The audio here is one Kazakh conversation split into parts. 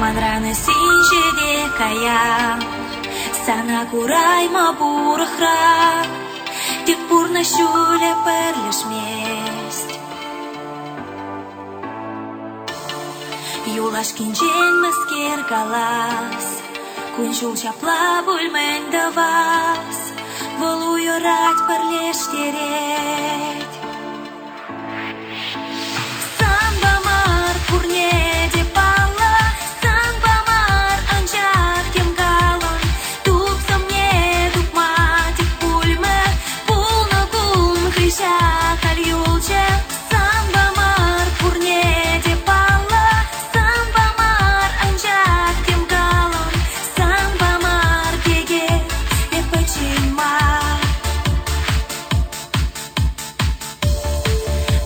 Manrani sinjide kayam sana kurayma burkhra tik purna shule perlishmest Юлашкинчен маскер галас Куншул чапла бульмэнда вас Волую рать парлеш тереть Самбамар курнеде пала Самбамар анчах тем галон Тупсам не дукматик пульме Пулна кун хрища кальюче Самбамар курнеде пала Самбамар анчах тем галон Самбамар геге не починмар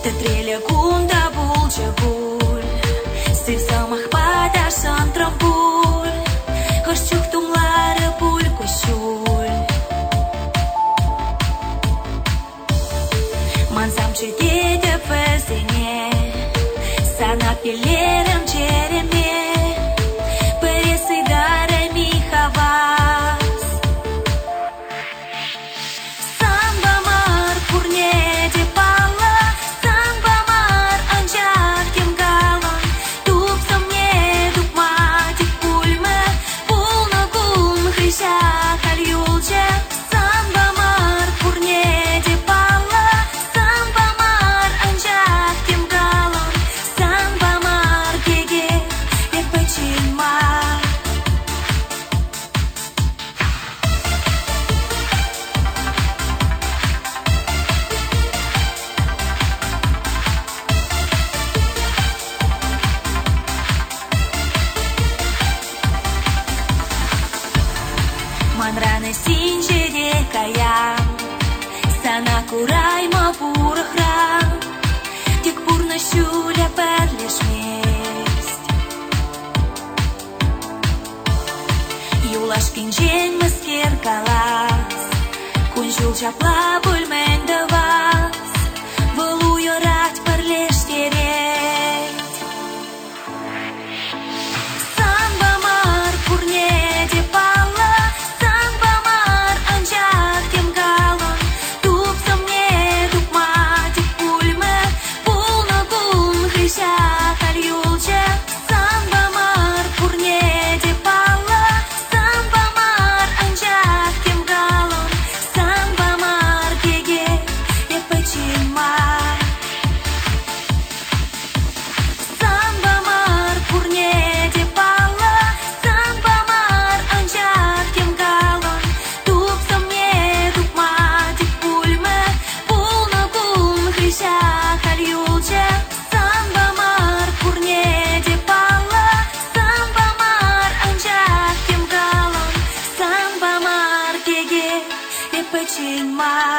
Te trelia kunda bulce bul Stiv samach padasan trampul Hășciuc tumlară pul cu șul Mansam ce de făzene Sana pilerăm cereme Păre să-i dare mi havas Sambamar purne de pala Sambamar anjak tem galon Tup să мне dukmatic pulme Pulna cum hrișa caliulce Sambamar purne de pala Sambamar anjak tem galon Sambamar gege de păcinmar Manrani sinjide kayam Sana kurayma burkhra Tik purna shule perlishmest Юлашкинчен маскер галас Куншул чапла бульмэнда вас Волую рать парлеш тереть Самбамар пурнеде пала Самбамар анчах тем галон Тупсам не дукматик пульме Пулна кун хрища кальюче Самбамар пурнеде пала Самбамар анчах тем галон Самбамар геге не починмар Самбамар пурнеде пала Самбамар анчах тем галон Тупсам не дукматик пульме Пулна кун хрища кальюче Самбамар пурнеде пала Самбамар анчах тем галон Самбамар геге не починмар